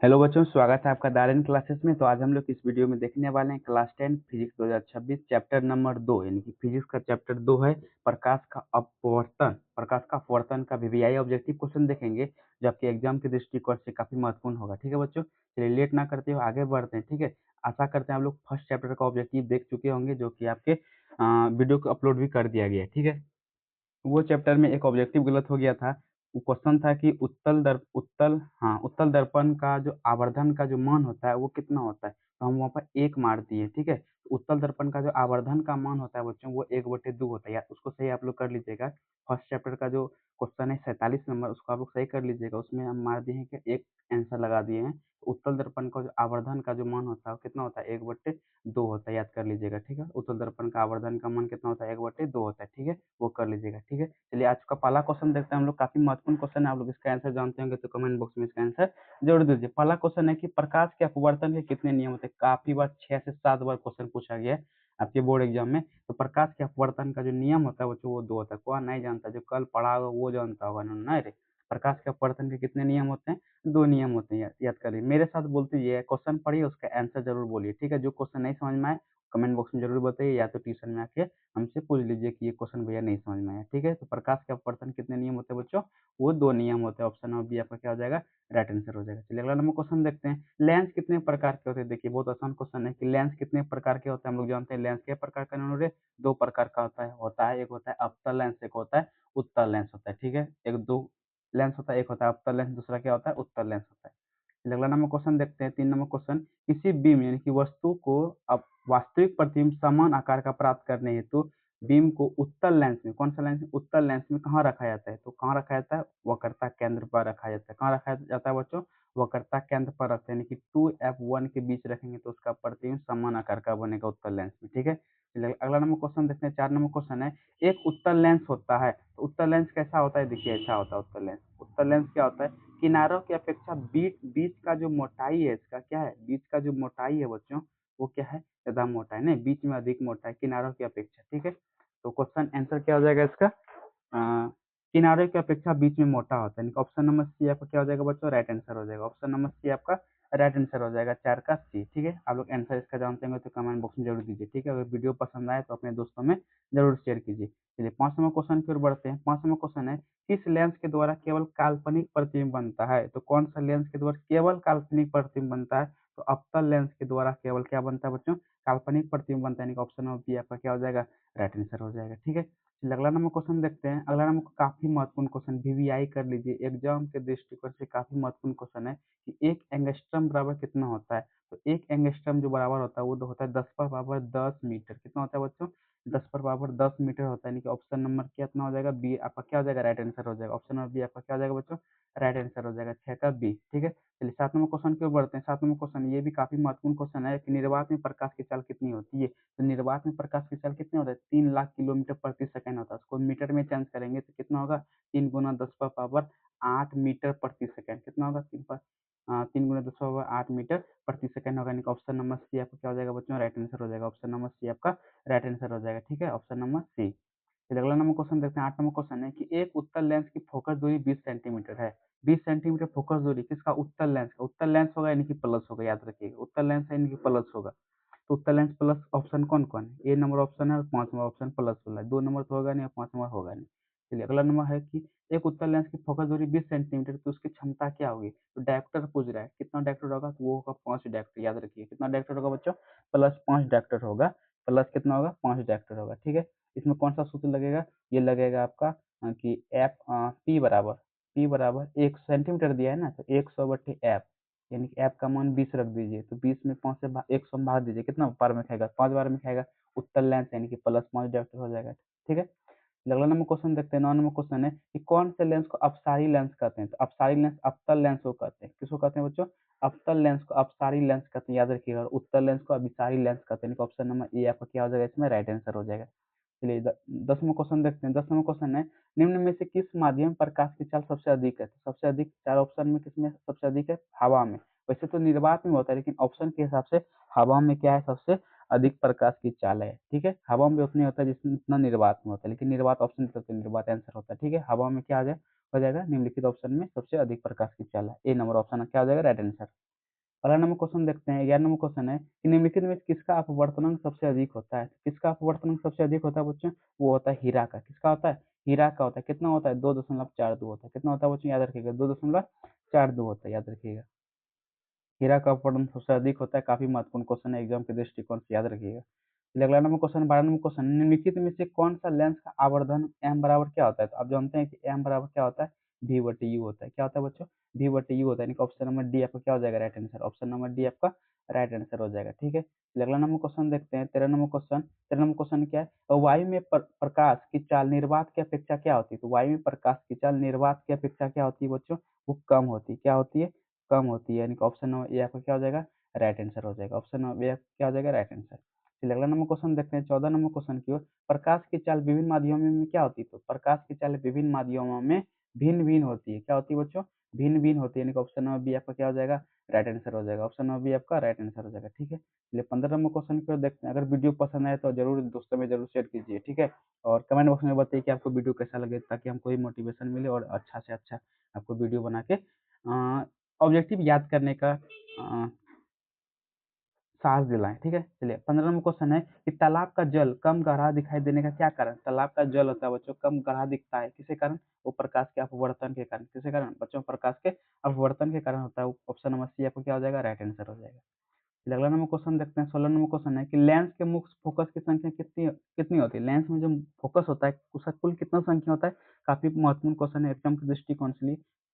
Hello बच्चों, स्वागत है आपका दारिन क्लासेस में। तो आज हम लोग इस वीडियो में देखने वाले हैं क्लास 10 फिजिक्स 2026 चैप्टर नंबर 2, यानी कि फिजिक्स का चैप्टर 2 है प्रकाश का अपवर्तन। प्रकाश का अपवर्तन का वीवीआई ऑब्जेक्टिव क्वेश्चन देखेंगे, जो आपके एग्जाम के दृष्टिकोण से काफी महत्वपूर्ण होगा। ठीक है बच्चों, चलिए लेट ना करते हुए आगे बढ़ते हैं। ठीक है, आशा करते हैं आप लोग फर्स्ट चैप्टर का ऑब्जेक्टिव देख चुके होंगे, जो कि आपके वीडियो को अपलोड भी कर दिया गया है। ठीक है, वो चैप्टर में एक ऑब्जेक्टिव गलत हो गया था। वो क्वेश्चन था कि उत्तल दर्पण का जो आवर्धन का जो मान होता है वो कितना होता है। तो हम वहाँ पर 1 मार दिए। ठीक है, तो उत्तल दर्पण का जो आवर्धन का मान होता है बच्चों, वो 1/2 होता है। या उसको सही आप लोग कर लीजिएगा। फर्स्ट चैप्टर का जो क्वेश्चन है 47 नंबर, उसको आप लोग सही कर लीजिएगा। उसमें हम मार दिए हैं कि एक आंसर लगा दिए हैं। उत्तल दर्पण का जो आवर्धन का जो मान होता है वो कितना होता है, 1/2 होता है। याद कर लीजिएगा। ठीक है, उत्तल दर्पण का आवर्धन का मान कितना होता है, 1/2 होता है। ठीक है, वो कर लीजिएगा। ठीक है, चलिए आज का पहला क्वेश्चन देखते हैं हम लोग। काफी महत्वपूर्ण क्वेश्चन है, आप लोग इसका आंसर जानते होंगे तो कमेंट बॉक्स में इसका आंसर जरूर दीजिए। पहला क्वेश्चन है कि प्रकाश के अपवर्तन के कितने नियम होते हैं। काफी बार 6 से 7 बार क्वेश्चन पूछा गया है आपके बोर्ड एग्जाम में। तो प्रकाश के अपवर्तन का जो नियम होता है वो 2 होता है। कौन नहीं जानता, जो कल पढ़ा होगा वो जानता होगा ना। नहीं रे, प्रकाश के अपवर्तन के कितने नियम होते हैं, 2 नियम होते हैं। याद करिए, मेरे साथ बोलते ये क्वेश्चन पढ़िए, उसका आंसर जरूर बोलिए। ठीक है, जो क्वेश्चन नहीं समझ में आए कमेंट बॉक्स में जरूर बताइए, या तो ट्यूशन में आके हमसे पूछ लीजिए कि ये क्वेश्चन भैया नहीं समझ में आया। ठीक है, तो प्रकाश के अपवर्तन कितने नियम होते हैं बच्चों, वो 2 नियम होते हैं। ऑप्शन बी आपका क्या हो जाएगा, राइट आंसर हो जाएगा। चलिए अगला नंबर क्वेश्चन देखते हैं। लेंस कितने प्रकार के होते हैं। देखिए बहुत आसान क्वेश्चन है कि लेंस कितने प्रकार के होते हैं। हम लोग जानते हैं लेंस के प्रकार का नाम रे, 2 प्रकार का होता है। एक होता है अवतल लेंस, एक होता है उत्तल लेंस होता है। ठीक है, एक 2 लेंस होता है, एक होता है अवतल लेंस, दूसरा क्या होता है, उत्तल लेंस होता है। चलिए अगला नंबर क्वेश्चन देखते हैं। 3 नंबर क्वेश्चन, किसी बीम यानी कि वस्तु को अब वास्तविक प्रतिबिंब समान आकार का प्राप्त करने हेतु बीम को उत्तल लेंस में, कौन सा लेंस में, उत्तल लेंस में कहाँ रखा जाता है। तो कहाँ रखा जाता है, वक्रता केंद्र पर रखा जाता है। कहाँ रखा जाता है बच्चों, वक्रता केंद्र पर रखते हैं, यानी कि 2F1 के बीच रखेंगे तो उसका प्रतिबिंब समान आकार का बनेगा उत्तल लेंस में। ठीक है, चलिए अगला नंबर क्वेश्चन देखते हैं। 4 नंबर क्वेश्चन है, एक उत्तल लेंस होता है। तो उत्तल लेंस कैसा होता है, देखिए ऐसा होता है उत्तल लेंस। उत्तल लेंस क्या होता है, किनारों की अपेक्षा बीच बीच का जो मोटाई है इसका क्या है, बीच का जो मोटाई है बच्चों वो क्या है, ज्यादा मोटा है। नहीं, बीच में अधिक मोटा है किनारों की अपेक्षा। ठीक है, तो क्वेश्चन आंसर क्या हो जाएगा इसका, किनारे की अपेक्षा बीच में मोटा होता है। ऑप्शन नंबर सी आपका क्या हो जाएगा बच्चों, राइट आंसर हो जाएगा। ऑप्शन नंबर सी आपका राइट आंसर हो जाएगा, 4 का सी। ठीक है, आप लोग आंसर इसका जानते होंगे तो कमेंट बॉक्स में जरूर दीजिए। ठीक है, अगर वीडियो पसंद आए तो अपने दोस्तों में जरूर शेयर कीजिए। चलिए 5 नंबर क्वेश्चन की ओर बढ़ते हैं। 5 नंबर क्वेश्चन है, किस लेंस के द्वारा केवल काल्पनिक प्रतिबिंब बनता है। तो कौन सा लेंस के द्वारा केवल काल्पनिक प्रतिबिंब बनता है, तो अवतल लेंस के द्वारा केवल क्या बनता है बच्चों, काल्पनिक प्रतिबिंब बनता है। ऑप्शन नंबर बी आपका क्या हो जाएगा, राइट आंसर हो जाएगा। ठीक है, चलिए अगला नंबर क्वेश्चन देखते हैं। अगला नंबर काफी महत्वपूर्ण क्वेश्चन, वीवीआई कर लीजिए, एग्जाम के दृष्टिकोण से काफी महत्वपूर्ण क्वेश्चन है कि एक एंगस्ट्रम बराबर कितना होता है। तो एक एंगस्ट्रम जो बराबर होता है वो होता है 10 मीटर। कितना होता है बच्चों, 10 मीटर होता है। यानी कि ऑप्शन नंबर कितना हो जाएगा, बी आपका क्या हो जाएगा, राइट आंसर हो जाएगा। ऑप्शन नंबर बी आपका क्या हो जाएगा बच्चों, राइट आंसर हो जाएगा, 6 का बी। ठीक है, चलिए 7 नंबर क्वेश्चन की ओर बढ़ते हैं। 7 नंबर क्वेश्चन ये भी काफी महत्वपूर्ण क्वेश्चन है कि निर्वात में प्रकाश की चाल कितनी होती है। तो निर्वात में प्रकाश की चाल कितनी होता है, 3 लाख किलोमीटर प्रति सेकंड होता है। उसको मीटर में चेंज करेंगे तो कितना होगा, 3 × 10⁻8 मीटर प्रति सेकंड। कितना होगा, 3 × 10⁻8 मीटर प्रति सेकंड होगा। यानी कि ऑप्शन नंबर सी आपका क्या हो जाएगा बच्चों, राइट आंसर हो जाएगा। ऑप्शन नंबर सी आपका राइट आंसर हो जाएगा। ठीक है, ऑप्शन नंबर सी। फिर अगला नंबर क्वेश्चन देखते हैं। 8 नंबर क्वेश्चन है कि एक उत्तल लेंस की फोकस दूरी 20 सेंटीमीटर है। 20 सेंटीमीटर फोकस दूरी किसका, उत्तल लेंस का। उत्तल लेंस होगा यानी कि प्लस होगा, याद रखिएगा उत्तल लेंस है यानी कि प्लस होगा। तो उत्तल लेंस प्लस ऑप्शन कौन कौन है, ए नंबर ऑप्शन है और 5 नंबर ऑप्शन प्लस वाला है। 2 नंबर तो होगा नहीं और 5 नंबर होगा नहीं। चलिए अगला नंबर है कि एक उत्तल लेंस की फोकस दूरी 20 सेंटीमीटर, तो उसकी क्षमता क्या होगी। तो डायप्टर पूछ रहा है कितना डायप्टर होगा, तो वो होगा 5 डायप्टर। याद रखिए कितना डायप्टर होगा बच्चों, +5 डायप्टर होगा। प्लस कितना होगा, 5 डायप्टर होगा। ठीक है, इसमें कौन सा सूत्र लगेगा, ये लगेगा आपका कि एफ पी बराबर 1 सेंटीमीटर दिया है ना, तो 100/एफ, यानी कि एफ का मान 20 रख दीजिए। तो 20 में 5 से 100 में भाग दीजिए, कितना बार में खाएगा, 5 बार में खाएगा। उत्तल लेंस यानी कि +5 डायप्टर हो जाएगा। ठीक है, अगला नंबर क्वेश्चन देखते हैं। 9 नंबर क्वेश्चन है कि कौन से लेंस को अपसारी लेंस कहते हैं। तो अपसारी लेंस अवतल लेंस को कहते हैं। किसको कहते हैं बच्चों, अवतल लेंस को अपसारी लेंस कहते हैं, याद रखिएगा। और उत्तल लेंस को अभिसारी लेंस कहते हैं। ऑप्शन नंबर ए आपका क्या हो जाएगा, इसमें राइट आंसर हो जाएगा। चलिए 10वां क्वेश्चन देखते हैं। 10वां क्वेश्चन है, निम्न में से किस माध्यम प्रकाश की चाल सबसे अधिक है। तो सबसे अधिक 4 ऑप्शन में किसमें सबसे अधिक है, हवा में। वैसे तो निर्वात में होता है, लेकिन ऑप्शन के हिसाब से हवा में क्या है, सबसे अधिक प्रकाश की चाल है। ठीक है, हवा में उतनी होता है जितना उतना निर्वात में होता है, लेकिन निर्वात ऑप्शन तो निर्वात आंसर होता है। ठीक है, हवा में क्या आ जाए हो जाएगा, निम्नलिखित ऑप्शन में सबसे अधिक प्रकाश की चाल है, ए नंबर ऑप्शन क्या हो जाएगा, राइट आंसर। अगला नंबर क्वेश्चन देखते हैं। 11 नंबर क्वेश्चन है कि निम्नलिखित में किसका अपवर्तनांक सबसे अधिक होता है? किसका अपवर्तनांक सबसे अधिक होता है बच्चों? वो होता है हीरा का। किसका होता है? हीरा का होता है। कितना होता है? 2.42 होता है। कितना होता है बच्चों? याद रखिएगा, 2.42 होता है, याद रखिएगा। हीरा का अपवर्तनांक सबसे अधिक होता है। काफी महत्वपूर्ण क्वेश्चन है, एग्जाम के दृष्टिकोण से याद रखिएगा। चलिए अगला नंबर क्वेश्चन, 12 नंबर क्वेश्चन, निम्नलिखित में से कौन सा लेंस का आवर्धन एम बराबर क्या होता है? तो आप जानते हैं कि एम बराबर क्या होता है? वी बटे यू होता है। क्या होता है बच्चों? वी बटे यू होता है, यानी कि ऑप्शन नंबर डी आपका क्या हो जाएगा? Right answer. Option number D आपका राइट आंसर हो जाएगा। ठीक है, चलिए अगला नंबर क्वेश्चन देखते हैं। 13 नंबर क्वेश्चन। 13 नंबर क्वेश्चन क्या है? वायु में प्रकाश की चाल निर्वात की अपेक्षा क्या होती है? तो वायु में प्रकाश की चाल निर्वात की अपेक्षा क्या होती है बच्चों? वो कम होती है। क्या होती है? कम होती है, यानी कि ऑप्शन नंबर ए आपका क्या हो जाएगा? राइट आंसर हो जाएगा। ऑप्शन नंबर ए क्या हो जाएगा? Right answer. चलिए अगला नंबर क्वेश्चन देखते हैं। 14 नंबर क्वेश्चन की ओर। प्रकाश की चाल विभिन्न माध्यमों में क्या होती है? तो प्रकाश की चाल विभिन्न माध्यमों में भिन्न भिन्न होती है। क्या होती है बच्चों? भिन्न भिन्न होती है, यानी कि ऑप्शन नंबर बी आपका क्या हो जाएगा? राइट आंसर हो जाएगा। ऑप्शन नंबर बी आपका राइट आंसर हो जाएगा। ठीक है, चलिए 15 नंबर क्वेश्चन की ओर देखते हैं। अगर वीडियो पसंद आए तो जरूर दोस्तों में जरूर शेयर कीजिए। ठीक है, और कमेंट बॉक्स में बताइए कि आपको वीडियो कैसा लगे, ताकि हमको भी मोटिवेशन मिले और अच्छा से अच्छा आपको वीडियो बना के ऑब्जेक्टिव याद करने का साहस दिलाएं। ठीक है, चलिए 15 नंबर क्वेश्चन है कि तालाब का जल कम गाढ़ा दिखाई देने का क्या कारण? तालाब का जल होता है बच्चों कम गाढ़ा दिखता है, किसके कारण? वो प्रकाश के अपवर्तन के कारण। किसके कारण बच्चों? प्रकाश के अपवर्तन के कारण होता है। ऑप्शन नंबर सी आपको क्या हो जाएगा? राइट आंसर हो जाएगा। चलिए अगला नंबर क्वेश्चन देखते हैं। 16 नंबर क्वेश्चन है कि लेंस के मुख्य फोकस की संख्या कितनी कितनी होती है? लेंस में जो फोकस होता है उसका कुल कितना संख्या होता है? काफी महत्वपूर्ण क्वेश्चन है, एग्जाम के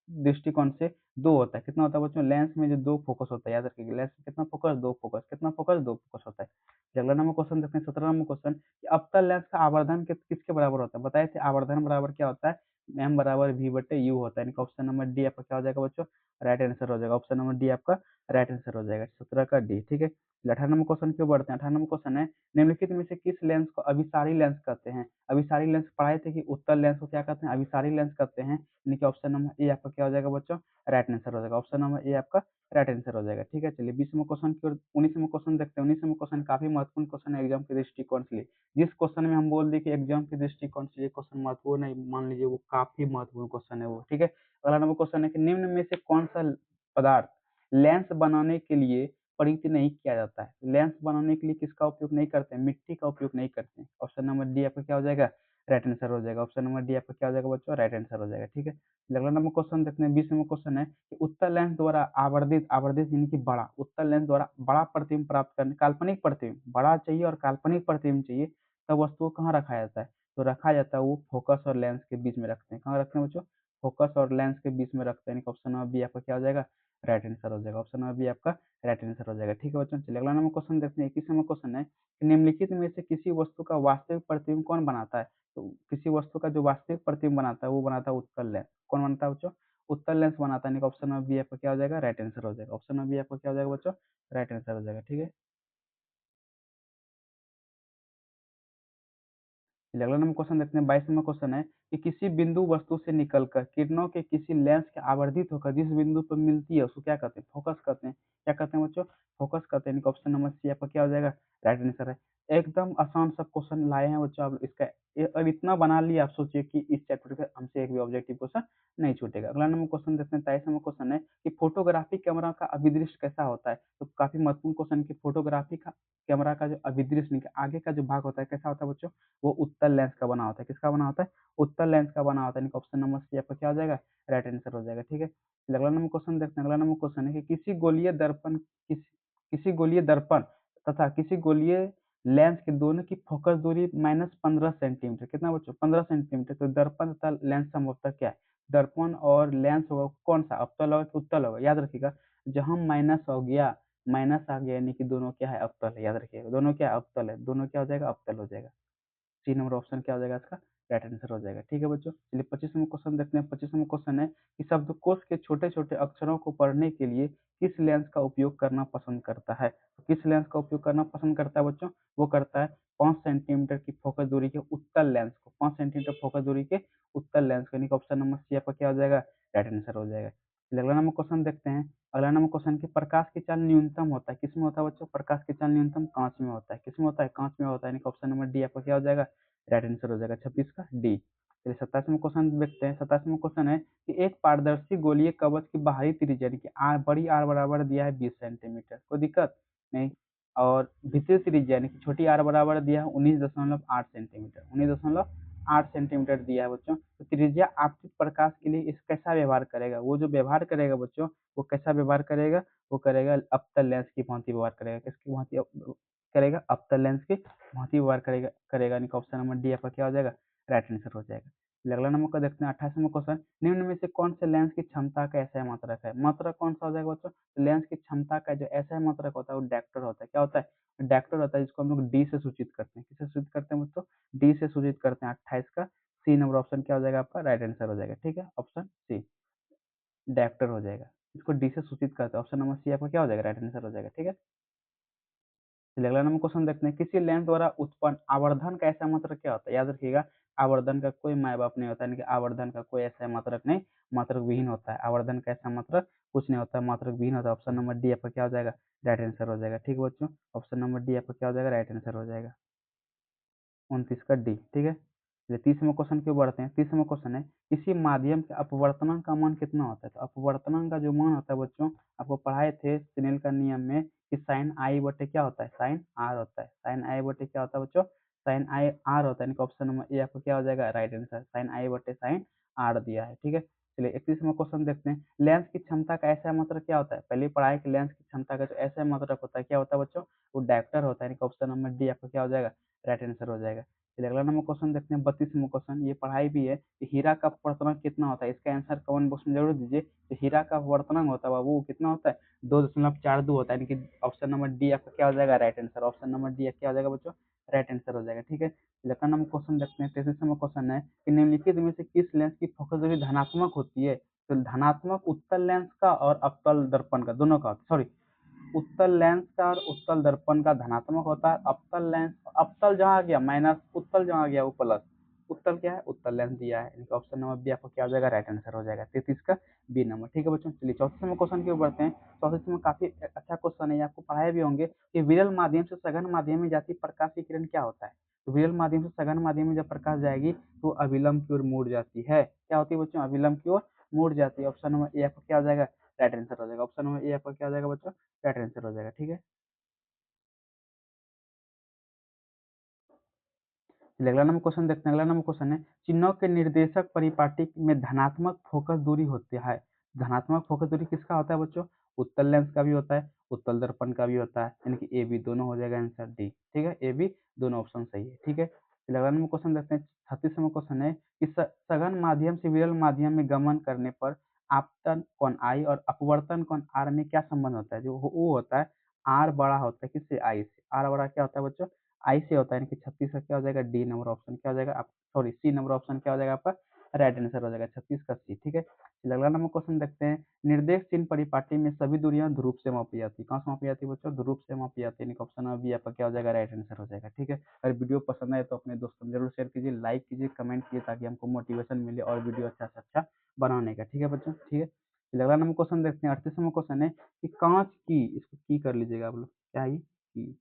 दृष्टिकोण से दो होता है। कितना होता है बच्चों? लेंस में जो दो फोकस होता है, याद रखिएगा, लेंस में कितना फोकस? दो फोकस। कितना फोकस? दो फोकस होता है। चलिए अगला नंबर क्वेश्चन देखते हैं। 17 नंबर क्वेश्चन कि अवतल लेंस का आवर्धन किसके बराबर होता है? बताए थे आवर्धन बराबर क्या होता है? एम बराबर वी बटे यू होता है, यानी कि ऑप्शन नंबर डी आपका क्या हो जाएगा बच्चों? राइट आंसर हो जाएगा। ऑप्शन नंबर डी आपका राइट आंसर हो जाएगा, 17 का डी। ठीक है, 18 नंबर क्वेश्चन क्यों बढ़ते हैं। 18 नंबर क्वेश्चन है निम्नलिखित में से किस लेंस को अभिसारी लेंस कहते हैं? अभिसारी लेंस पढ़ाए थे कि उत्तल लेंस को क्या कहते हैं? अभिसारी लेंस कहते हैं, यानी कि ऑप्शन नंबर ए आपका क्या हो जाएगा बच्चों? राइट आंसर हो जाएगा। ऑप्शन नंबर ए आपका राइट आंसर हो जाएगा। ठीक है, चलिए 20 नंबर क्वेश्चन की ओर। 19 नंबर क्वेश्चन देखते हैं। 19 नंबर क्वेश्चन काफी महत्वपूर्ण क्वेश्चन है एग्जाम के दृष्टिकोण से। जिस क्वेश्चन में हम बोल दिए कि एग्जाम के दृष्टिकोण से ये क्वेश्चन महत्वपूर्ण है, मान लीजिए वो काफी महत्वपूर्ण क्वेश्चन है वो। ठीक है, अगला नंबर क्वेश्चन है कि निम्न में से कौन सा पदार्थ लेंस बनाने के लिए प्रयुक्त नहीं किया जाता है? लेंस बनाने के लिए किसका उपयोग नहीं करते हैं? मिट्टी का उपयोग नहीं करते हैं। ऑप्शन नंबर डी आपका क्या हो जाएगा? राइट आंसर हो जाएगा। ऑप्शन नंबर डी आपका क्या हो जाएगा बच्चों? राइट आंसर हो जाएगा। ठीक है, अगला नंबर क्वेश्चन देखते हैं। 20 नंबर क्वेश्चन है कि उत्तल लेंस द्वारा आवर्धित आवर्धित यानी कि बड़ा, उत्तल लेंस द्वारा बड़ा प्रतिबिंब प्राप्त करने, काल्पनिक प्रतिबिंब बड़ा चाहिए और काल्पनिक प्रतिबिंब चाहिए, तब वस्तु को कहाँ रखा जाता है? तो रखा जाता है वो फोकस और लेंस के बीच में रखते हैं। कहाँ रखते हैं बच्चों? फोकस और लेंस के बीच में रखते हैं। ऑप्शन नंबर बी आपका क्या हो जाएगा? राइट आंसर हो जाएगा। ऑप्शन नंबर बी आपका राइट आंसर हो जाएगा। ठीक है बच्चों, चलिए अगला नंबर क्वेश्चन देखते हैं। 21 नंबर क्वेश्चन है कि निम्नलिखित में से किसी वस्तु का वास्तविक प्रतिबिंब कौन बनाता है? तो किसी वस्तु का जो वास्तविक प्रतिबिंब बनाता है वो बनाता है उत्तल लेंस। कौन बनाता है बच्चों? उत्तल लेंस बनाता है, यानी कि ऑप्शन नंबर बी आपका क्या हो जाएगा? राइट आंसर हो जाएगा। ऑप्शन नंबर बी आपका क्या हो जाएगा बच्चों? राइट आंसर हो जाएगा। ठीक है, चलिए अगला नंबर क्वेश्चन देखते हैं। 22 नंबर क्वेश्चन है कि किसी बिंदु वस्तु से निकलकर किरणों के किसी लेंस के आवर्धित होकर जिस बिंदु पर मिलती है उसको क्या कहते हैं? फोकस कहते हैं। क्या कहते हैं बच्चों? फोकस कहते हैं। ऑप्शन नंबर सी आपका क्या हो जाएगा? राइट आंसर है। एकदम आसान सा क्वेश्चन लाए हैं बच्चों आप इसका। अब इतना बना लिया, आप सोचिए कि इस चैप्टर का हमसे एक भी ऑब्जेक्टिव क्वेश्चन नहीं छूटेगा। अगला नंबर क्वेश्चन देखते हैं। 23 नंबर क्वेश्चन है कि फोटोग्राफी कैमरा का अभिदृश्य कैसा होता है? तो काफी महत्वपूर्ण क्वेश्चन की फोटोग्राफी का कैमरा का जो अभिदृश्य आगे का जो भाग होता है कैसा होता है बच्चों? वो उत्तल लेंस का बना होता है। किसका बना होता है? उत्तल लेंस का बना होता है। ऑप्शन नंबर सी आपका क्या हो जाएगा? राइट आंसर हो जाएगा। ठीक है, फिर अगला नंबर क्वेश्चन देखते हैं। अगला नंबर क्वेश्चन है कि किसी गोलीय दर्पण तथा किसी गोलीय लेंस के दोनों की फोकस दूरी -15 सेंटीमीटर। कितना बच्चों? 15 सेंटीमीटर। तो दर्पण तथा लेंस समोत्तर क्या है? दर्पण और लेंस होगा कौन सा? अवतल होगा कि उत्तल होगा? याद रखिएगा, जहां माइनस हो गया, माइनस आ गया, यानी कि दोनों क्या है? अवतल है। याद रखिएगा, दोनों क्या है? अवतल है। दोनों क्या हो जाएगा? अवतल हो जाएगा। सी नंबर ऑप्शन क्या हो जाएगा इसका? राइट आंसर हो जाएगा। ठीक है बच्चों, चलिए 25 नंबर क्वेश्चन देखते हैं। 25 नंबर क्वेश्चन है कि शब्दकोश के छोटे छोटे अक्षरों को पढ़ने के लिए किस लेंस का उपयोग करना पसंद करता है? तो किस लेंस का उपयोग करना पसंद करता है बच्चों? वो करता है 5 सेंटीमीटर की फोकस दूरी के उत्तल लेंस को, 5 सेंटीमीटर फोकस दूरी के उत्तल लेंस को, यानी कि ऑप्शन नंबर सी आपका क्या हो जाएगा? राइट आंसर हो जाएगा। चलिए अगला नंबर क्वेश्चन देखते हैं। अगला नंबर क्वेश्चन की प्रकाश की चाल न्यूनतम होता है किसमें होता है बच्चों? प्रकाश की चाल न्यूनतम कांच में होता है। किसमें होता है? कांच में होता है, यानी कि ऑप्शन नंबर डी आपका क्या हो जाएगा? राइट आंसर हो जाएगा 26 का डी। चलिए 27वां क्वेश्चन देखते हैं। 27वां क्वेश्चन है कि एक पारदर्शी गोलीय कवच की बाहरी त्रिज्या यानी कि आर, बड़ी आर बराबर दिया है 20 सेंटीमीटर, कोई दिक्कत नहीं। और भीतरी त्रिज्या यानी कि छोटी आर बराबर दिया है 19.8 सेंटीमीटर, 19.8 सेंटीमीटर दिया है बच्चों। तो त्रिज्या आपतित प्रकाश के लिए इस कैसा व्यवहार करेगा, वो जो व्यवहार करेगा बच्चों, वो कैसा व्यवहार करेगा, वो करेगा अवतल लेंस की भांति व्यवहार करेगा। किसकी भांति करेगा? अवतल लेंस की भांति व्यवहार करेगा करेगा यानी कि ऑप्शन नंबर डी आपका क्या हो जाएगा? राइट आंसर हो जाएगा। अगला नंबर को देखते हैं 28वां क्वेश्चन। निम्न में से कौन से लेंस की क्षमता का ऐसा मात्रक है? मात्रक कौन सा हो जाएगा बच्चों? लेंस की क्षमता का जो ऐसा मात्रक होता है वो डायप्टर होता है। क्या होता है? डायप्टर होता है, जिसको हम लोग डी से सूचित करते हैं। किससे सूचित करते हैं बच्चों? डी से सूचित करते हैं। 28 का सी नंबर ऑप्शन क्या हो जाएगा आपका? राइट आंसर हो जाएगा। ठीक है, ऑप्शन सी डायप्टर हो जाएगा। इसको डी से सूचित करते हैं। ऑप्शन नंबर सी आपका क्या हो जाएगा? राइट आंसर हो जाएगा। ठीक है, चलिए अगला नंबर क्वेश्चन देखते हैं। किसी लेंस द्वारा उत्पन्न आवर्धन का ऐसा मात्रक क्या होता है? याद रखिएगा, आवर्धन का कोई माय बाप नहीं होता है, यानी कि आवर्धन का कोई ऐसा मात्रक नहीं, मात्रक विहीन होता है। आवर्धन का ऐसा मात्रक कुछ नहीं होता, मात्रक विहीन होता है। ऑप्शन नंबर डी आपका क्या हो जाएगा? राइट आंसर हो जाएगा। ठीक है बच्चों, ऑप्शन नंबर डी आपका क्या हो जाएगा? राइट आंसर हो जाएगा। 29 का डी। ठीक है, चलिए 30वें क्वेश्चन की ओर बढ़ते हैं। 30वां क्वेश्चन है, किसी माध्यम के अपवर्तनांक का मान कितना होता है? तो अपवर्तनांक का जो मान होता है बच्चों, आपको पढ़ाए थे स्नेल का नियम में कि साइन आई बटे क्या होता है? साइन आर होता है। साइन आई बटे क्या होता है बच्चों? साइन आई आर होता है, यानी कि ऑप्शन नंबर ए आपका क्या हो जाएगा? Right answer. साइन आई बटे साइन आर दिया है। ठीक है, चलिए 31वां क्वेश्चन देखते हैं। लेंस की क्षमता का ऐसा मात्रक क्या होता है? पहले पढ़ाए कि लेंस की क्षमता का जो ऐसा मात्रक होता है क्या होता है बच्चों? वो डायप्टर होता है, यानी कि ऑप्शन नंबर डी आपका क्या हो जाएगा? राइट आंसर हो जाएगा। चलिए अगला नंबर क्वेश्चन देखते हैं। 32वां क्वेश्चन, ये पढ़ाई भी है कि हीरा का अपवर्तनांक कितना होता है? इसका आंसर कमेंट बॉक्स में जरूर दीजिए। तो हीरा का अपवर्तनांक होता है बाबू, वो कितना होता है? 2.42 होता है, यानी कि ऑप्शन नंबर डी आपका क्या हो जाएगा? Right answer. Option number D क्या हो जाएगा बच्चों? राइट आंसर हो जाएगा। ठीक है, चलिए अगला नंबर क्वेश्चन देखते हैं। 33वां क्वेश्चन है कि निम्नलिखित में से किस लेंस की फोकस दूरी धनात्मक होती है? तो धनात्मक उत्तल लेंस का और अवतल दर्पण का, दोनों का, सॉरी, उत्तल लेंस का और उत्तल दर्पण का धनात्मक होता है। अवतल लेंस, अवतल जहाँ आ गया माइनस, उत्तल जहाँ आ गया वो प्लस। उत्तल क्या है? उत्तल लेंस दिया है, इनका ऑप्शन नंबर बी आपको क्या हो जाएगा? राइट आंसर हो जाएगा। 33 का बी नंबर। ठीक है बच्चों, चलिए 34वें क्वेश्चन की ओर बढ़ते हैं। 34 में काफी अच्छा क्वेश्चन है, ये आपको पढ़ाए भी होंगे कि विरल माध्यम से सघन माध्यम में जाती प्रकाश की किरण क्या होता है? तो विरल माध्यम से सघन माध्यम में जब प्रकाश जाएगी तो अभिलंब की ओर मुड़ जाती है। क्या होती है बच्चों? अभिलंब की ओर मुड़ जाती है। ऑप्शन नंबर ए आपका क्या हो जाएगा? राइट आंसर हो जाएगा। ऑप्शन नंबर ए आपका क्या हो जाएगा बच्चों? राइट आंसर हो जाएगा। ठीक है, चलिए अगला नंबर क्वेश्चन देखते हैं। अगला नंबर क्वेश्चन है, चिन्हों के निर्देशक परिपाटी में धनात्मक फोकस दूरी होती है। धनात्मक फोकस दूरी किसका होता है बच्चों? उत्तल लेंस का भी होता है, उत्तल दर्पण का भी होता है, यानी कि ए बी दोनों हो जाएगा आंसर डी। ठीक है, ए बी दोनों ऑप्शन सही है। ठीक है, चलिए अगला नंबर क्वेश्चन देखते हैं। 36वां क्वेश्चन है कि सघन माध्यम से विरल माध्यम में गमन करने पर आपतन कोण आई और अपवर्तन कोण आर में क्या संबंध होता है? जो वो होता है, आर बड़ा होता है किससे? आई से। आर बड़ा क्या होता है बच्चों? आई से होता है, यानी कि 36 का क्या हो जाएगा? डी नंबर ऑप्शन क्या हो जाएगा आप, सॉरी सी नंबर ऑप्शन क्या हो जाएगा आपका? राइट आंसर हो जाएगा 36 का सी। ठीक है, चलिए अगला नंबर क्वेश्चन देखते हैं। निर्देश चिन्ह परिपाटी में सभी दूरियां ध्रुव से मापी जाती है। कहाँ से मापी जाती है बच्चों? ध्रुव से मापी जाती है, यानी कि ऑप्शन नंबर बी आपका क्या हो जाएगा? राइट आंसर हो जाएगा। ठीक है, अगर वीडियो पसंद आए तो अपने दोस्तों में जरूर शेयर कीजिए, लाइक कीजिए, कमेंट कीजिए, ताकि हमको मोटिवेशन मिले और वीडियो अच्छा से अच्छा बनाने का। ठीक है बच्चों, ठीक है, चलिए अगला नंबर क्वेश्चन देखते हैं। 38वां क्वेश्चन है कि कांच की, इसको की कर लीजिएगा आप लोग, क्या है की,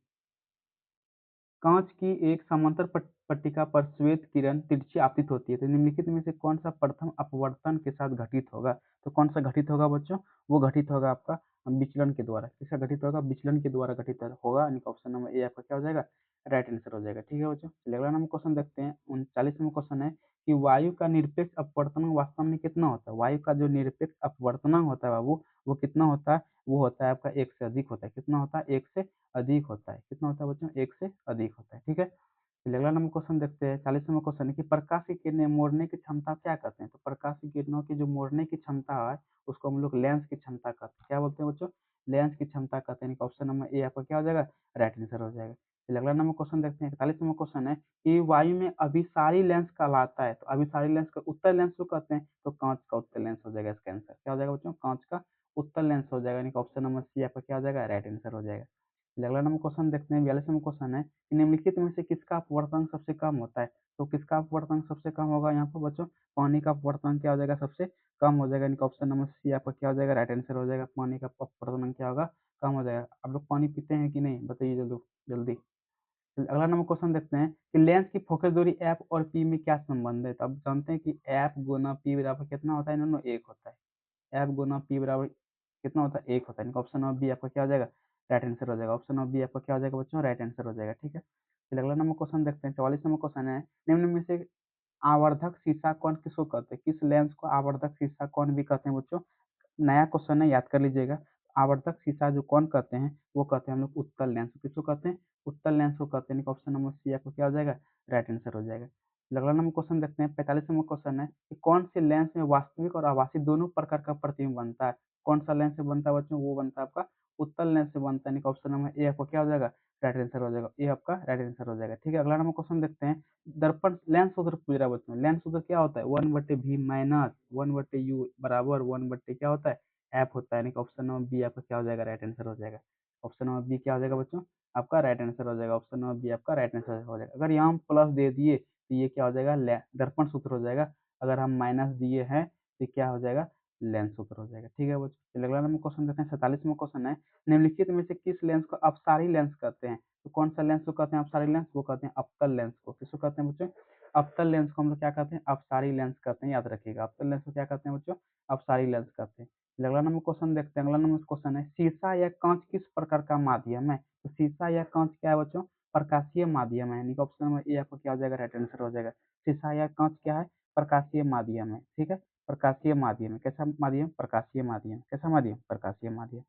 कांच की एक समांतर पट्टिका पर श्वेत किरण तिरछी आपतित होती है। तो निम्नलिखित में से कौन सा प्रथम अपवर्तन के साथ घटित होगा? तो कौन सा घटित होगा बच्चों? वो घटित होगा आपका विचलन के द्वारा। किसका घटित होगा? विचलन के द्वारा घटित होगा, यानी कि ऑप्शन नंबर ए आपका क्या हो जाएगा? राइट आंसर हो जाएगा। ठीक है बच्चों, चलिए अगला नंबर क्वेश्चन देखते हैं। 39वां क्वेश्चन है कि वायु का निरपेक्ष अपवर्तनांक वास्तव में कितना होता है? वायु का जो निरपेक्ष अपवर्तनांक होता है बाबू, वो कितना होता है? वो होता है आपका एक से अधिक होता है। कितना होता है? एक से अधिक होता है। कितना होता है बच्चों? एक से अधिक होता है। ठीक है, चलिए अगला नंबर क्वेश्चन देखते हैं। 40वां क्वेश्चन है कि प्रकाश की किरणें मोड़ने की क्षमता क्या कहते हैं? तो प्रकाश की किरणों की जो मोड़ने की क्षमता है उसको हम लोग लेंस की क्षमता कहते हैं। क्या बोलते हैं बच्चों? लेंस की क्षमता कहते हैं। ऑप्शन नंबर ए आपका क्या हो जाएगा? राइट आंसर हो जाएगा। चलिए अगला नंबर क्वेश्चन देखते हैं। 41वां क्वेश्चन है कि वायु में अभिसारी लेंस कहलाता है। तो अभिसारी लेंस का उत्तल लेंस को कहते हैं, तो कांच का उत्तल लेंस हो जाएगा इसका आंसर। क्या हो जाएगा बच्चों? कांच का उत्तल लेंस हो जाएगा, यानी कि ऑप्शन नंबर सी आपका क्या हो जाएगा? राइट आंसर हो जाएगा। चलिए अगला नंबर क्वेश्चन देखते हैं। 42वां क्वेश्चन है कि निम्नलिखित में से किसका अपवर्तन सबसे कम होता है? तो किसका अपवर्तन सबसे कम होगा यहाँ पर बच्चों? पानी का अपवर्तन क्या हो जाएगा? सबसे कम हो जाएगा, इनका ऑप्शन नंबर सी आपका क्या हो जाएगा? राइट आंसर हो जाएगा। पानी का अपवर्तन क्या होगा? कम हो जाएगा। आप लोग पानी पीते हैं कि नहीं, बताइए जल्दी जल्दी। अगला नंबर क्वेश्चन देखते हैं कि लेंस की फोकस दूरी एफ और पी में क्या संबंध है। तो अब जानते हैं कि एफ गुना पी बराबर कितना होता है, दोनों एक होता है। एफ गुना पी बराबर कितना होता है, एक होता है। ऑप्शन नंबर बी आपका क्या हो जाएगा, राइट आंसर हो जाएगा। ऑप्शन नंबर बी आपका क्या हो जाएगा बच्चों, राइट आंसर हो जाएगा। ठीक है, फिर अगला नंबर क्वेश्चन देखते हैं। 44 नंबर क्वेश्चन है, निम्न में से आवर्धक शीशा कौन किसको कहते हैं। किस लेंस को आवर्धक शीशा कौन भी कहते हैं बच्चों। नया क्वेश्चन है, याद कर लीजिएगा। आवर्धक शीशा जो कौन कहते हैं, वो कहते हैं हम लोग उत्तल लेंस। किसको कहते हैं, उत्तल लेंस को कहते हैं। ऑप्शन नंबर सी आपको क्या हो जाएगा, राइट आंसर हो जाएगा। अगला नंबर क्वेश्चन देखते हैं। 45 नंबर क्वेश्चन है कि कौन से लेंस में वास्तविक और आभासी दोनों प्रकार का प्रतिबिंब बनता है। कौन सा लेंस से बनता है बच्चों, वो बनता है आपका उत्तल लेंस से बनता है। ऑप्शन नंबर ए आपको क्या हो जाएगा, राइट आंसर हो जाएगा। ए आपका राइट आंसर हो जाएगा। ठीक है, अगला नंबर क्वेश्चन देखते हैं। दर्पण लेंस सूत्र पूछ रहा है बच्चों। लेंस सूत्र क्या होता है, 1/v माइनस 1/u बराबर 1/ क्या होता है, एफ होता है। यानी कि ऑप्शन नंबर बी आपका क्या हो जाएगा, राइट आंसर हो जाएगा। ऑप्शन नंबर बी क्या हो जाएगा बच्चों, आपका राइट आंसर हो जाएगा। ऑप्शन नंबर बी आपका राइट आंसर हो जाएगा। अगर यहाँ हम प्लस दे दिए तो ये क्या हो जाएगा, दर्पण सूत्र हो जाएगा। अगर हम माइनस दिए हैं तो क्या हो जाएगा, लेंस सूत्र हो जाएगा। ठीक है बच्चों, चलिए अगला नंबर क्वेश्चन देखते हैं। 47वां क्वेश्चन है, निम्नलिखित में से किस लेंस को अपसारी लेंस कहते हैं। तो कौन सा लेंस को कहते हैं अपसारी लेंस, वो कहते हैं अवतल लेंस को। किसको कहते हैं बच्चों, अवतल लेंस को हम लोग क्या कहते हैं, अपसारी लेंस कहते हैं। याद रखिएगा, अवतल लेंस को क्या कहते हैं बच्चों, अपसारी लेंस कहते हैं। अगला नंबर क्वेश्चन देखते हैं। अगला नंबर क्वेश्चन है, शीशा या कांच किस प्रकार का माध्यम है। तो शीशा या कांच क्या है बच्चों, प्रकाशीय माध्यम है। यानी कि ऑप्शन नंबर ए आपको क्या हो जाएगा, राइट आंसर हो जाएगा। शीशा या कांच क्या है, प्रकाशीय माध्यम है। ठीक है, प्रकाशीय माध्यम है। कैसा माध्यम, प्रकाशीय माध्यम। कैसा माध्यम, प्रकाशीय माध्यम।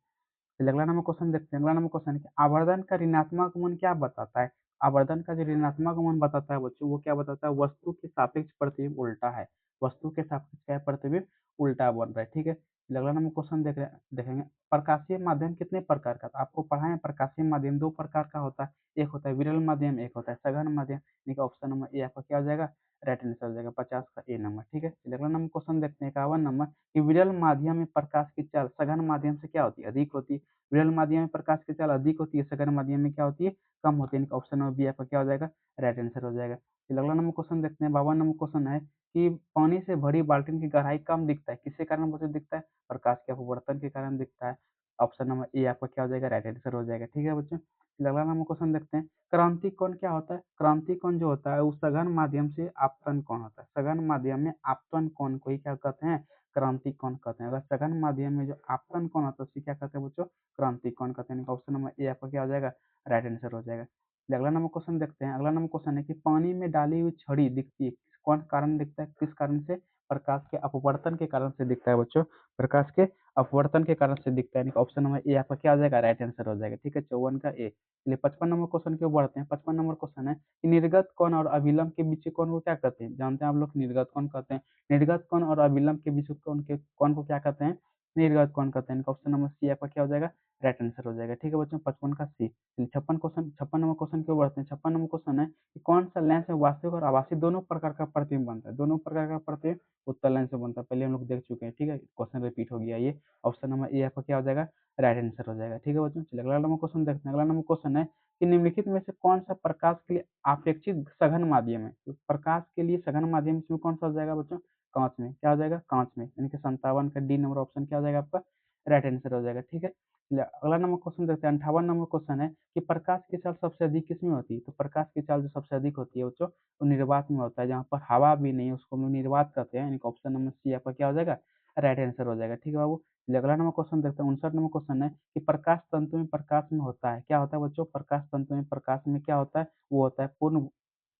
फिर अगला नंबर क्वेश्चन देखते हैं। अगला नंबर क्वेश्चन है कि आवर्धन का ऋणात्मक मान क्या बताता है। आवर्धन का जो ऋणात्मक मान बताता है बच्चों, वो क्या बताता है, वस्तु के सापेक्ष प्रतिबिंब उल्टा है। वस्तु के सापेक्ष क्या है, प्रतिबिंब उल्टा बन रहा है। ठीक है, फिर अगला नंबर क्वेश्चन देखेंगे। प्रकाशीय माध्यम कितने प्रकार का, तो आपको पढ़ा है प्रकाशीय माध्यम दो प्रकार का होता है। एक होता है विरल माध्यम, एक होता है सघन माध्यम। यानी कि ऑप्शन नंबर ए आपका क्या हो जाएगा, राइट आंसर हो जाएगा। 50 का ए नंबर। ठीक है, फिर अगला नंबर क्वेश्चन देखते हैं। 51 नंबर कि विरल माध्यम में प्रकाश की चाल सघन माध्यम से क्या होती है, अधिक होती है। विरल माध्यम में प्रकाश की चाल अधिक होती है, सघन माध्यम में क्या होती है, कम होती है। ऑप्शन नंबर बी आपका क्या हो जाएगा, राइट आंसर हो जाएगा। फिर अगला नंबर क्वेश्चन देखते हैं। 52 नंबर क्वेश्चन है कि पानी से भरी बाल्टी की गहराई कम दिखता है, किसके कारण बच्चों दिखता है, प्रकाश के अपवर्तन के कारण दिखता है। ऑप्शन नंबर ए आपका क्या हो जाएगा, राइट आंसर हो जाएगा। ठीक है बच्चों, फिर अगला नंबर क्वेश्चन देखते हैं। क्रांति कोण क्या होता है। क्रांति कोण जो होता है वो सघन माध्यम से आपतन कोण होता है। सघन माध्यम में आपतन कोण को ही क्या कहते हैं, क्रांति कोण कहते हैं। अगर सघन माध्यम में जो आपतन कोण होता है उसे क्या कहते हैं बच्चों, क्रांति कोण कहते हैं। ऑप्शन नंबर ए आपका क्या हो जाएगा, राइट आंसर हो जाएगा। अगला नंबर क्वेश्चन देखते हैं। अगला नंबर क्वेश्चन है कि पानी में डाली हुई छड़ी दिखती है, कौन कारण दिखता है, किस कारण से, प्रकाश के अपवर्तन के कारण से दिखता है बच्चों। प्रकाश के अपवर्तन के कारण से दिखता है। ऑप्शन नंबर ए आपका क्या हो जाएगा, राइट आंसर हो जाएगा। ठीक है, 54 का ए। चलिए 55 नंबर क्वेश्चन की ओर बढ़ते हैं। 55 नंबर क्वेश्चन है कि निर्गत कोण और अभिलंब के बीच के कोण को क्या कहते हैं। जानते हैं आप लोग निर्गत कोण कहते हैं। निर्गत कोण और अभिलंब के बीच के कोण को क्या कहते हैं, निर्गत कोण कहते हैं। ऑप्शन नंबर सी आपका क्या हो जाएगा, राइट आंसर हो जाएगा। ठीक है बच्चों, 55 का सी। 56 नंबर क्वेश्चन की ओर बढ़ते हैं। 56 नंबर क्वेश्चन है कि कौन सा लेंस में वास्तविक और आभासी दोनों प्रकार का प्रतिबिंब बनता है। दोनों प्रकार का प्रतिबिंब उत्तल लेंस से बनता है, पहले हम लोग देख चुके हैं। ठीक है, क्वेश्चन रिपीट हो गया ये। ऑप्शन नंबर ए आपका क्या हो जाएगा, राइट आंसर हो जाएगा। ठीक है बच्चों, चलिए अगला नंबर क्वेश्चन देखते हैं। अगला नंबर क्वेश्चन है कि निम्नलिखित में से कौन सा प्रकाश के लिए अपेक्षित सघन माध्यम है। तो प्रकाश के लिए सघन माध्यम इसमें कौन सा हो जाएगा बच्चों, कांच में। क्या हो जाएगा, कांच में। यानी कि 57 का डी नंबर ऑप्शन क्या हो जाएगा आपका, राइट आंसर हो जाएगा। ठीक है, अगला नंबर क्वेश्चन देखते हैं। 58 नंबर क्वेश्चन है कि प्रकाश की चाल सबसे अधिक किसमें होती है। तो प्रकाश की चाल जो सबसे अधिक होती है बच्चों, वो निर्वात में होता है, जहाँ पर हवा भी नहीं है उसको हम लोग निर्वात कहते हैं। यानी कि ऑप्शन नंबर सी आपका क्या हो जाएगा, राइट आंसर हो जाएगा। ठीक है बाबू, अगला नंबर क्वेश्चन देखते हैं। 59 नंबर क्वेश्चन है कि प्रकाश तंतु में प्रकाश में होता है, क्या होता है बच्चों, प्रकाश तंतु में प्रकाश में क्या होता है, वो होता है पूर्ण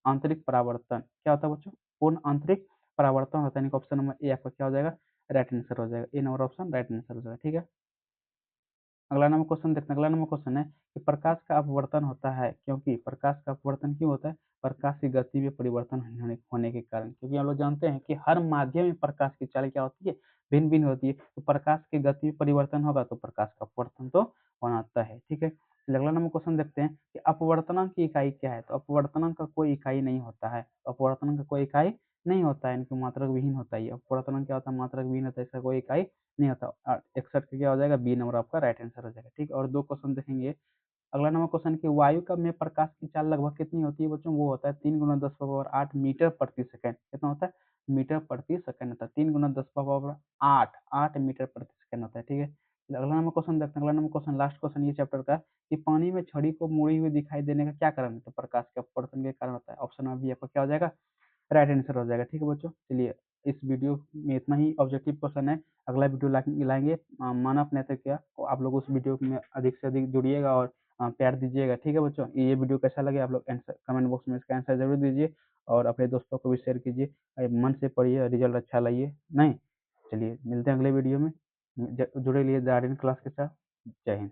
आंतरिक परावर्तन। क्या होता है बच्चों, पूर्ण आंतरिक परावर्तन होता है। यानी कि ऑप्शन नंबर ए आपका क्या हो जाएगा, राइट आंसर हो जाएगा। ए नंबर ऑप्शन राइट आंसर हो जाएगा। ठीक है, अगला नंबर क्वेश्चन देखते हैं। अगला नंबर क्वेश्चन है कि प्रकाश का अपवर्तन होता है क्योंकि, प्रकाश का अपवर्तन क्यों होता है, प्रकाश की गति में परिवर्तन होने के कारण। क्योंकि हम लोग जानते हैं कि हर माध्यम में प्रकाश की चाल क्या होती है, भिन्न भिन्न होती है। तो प्रकाश की गति में परिवर्तन होगा तो प्रकाश का अपवर्तन तो होना है। ठीक है, अगला नंबर क्वेश्चन देखते हैं कि अपवर्तनांक की इकाई क्या है। तो अपवर्तनांक का कोई इकाई नहीं होता है। अपवर्तनांक का कोई इकाई नहीं होता है, इनकी मात्रक विहीन होता है। अपवर्तनांक क्या होता है, मात्रक विहीन होता है, इसका कोई इकाई नहीं होता। 61 का क्या हो जाएगा, बी नंबर आपका राइट आंसर हो जाएगा। ठीक है, और दो क्वेश्चन देखेंगे। अगला नंबर क्वेश्चन की वायु का में प्रकाश की चाल लगभग कितनी होती है बच्चों, वो होता है 3 गुना 10 पावर 8 मीटर प्रति सेकंड। कितना होता है, मीटर प्रति सेकंड होता है। 3 गुना 10 पावर 8 8 मीटर प्रति सेकंड होता है। ठीक है, अगला नंबर क्वेश्चन देखते हैं। अगला नंबर क्वेश्चन, लास्ट क्वेश्चन ये चैप्टर का, कि पानी में छड़ी को मुड़ी हुई दिखाई देने का क्या कारण है? तो प्रकाश के अपवर्तन के कारण होता है। ऑप्शन में भी आपका क्या हो जाएगा? राइट आंसर हो जाएगा। ठीक है बच्चों, चलिए इस वीडियो में इतना ही ऑब्जेक्टिव क्वेश्चन है। अगला वीडियो लाएंगे मानव नैतिकता, तो आप लोग उस वीडियो में अधिक से अधिक जुड़िएगा और प्यार दीजिएगा। ठीक है बच्चों, ये वीडियो कैसा लगे आप लोग आंसर कमेंट बॉक्स में इसका आंसर जरूर दीजिए और अपने दोस्तों को भी शेयर कीजिए। मन से पढ़िए, रिजल्ट अच्छा लाइए। नहीं, चलिए मिलते हैं अगले वीडियो में। जुड़े रहिए गार्डन क्लास के साथ। जय हिंद।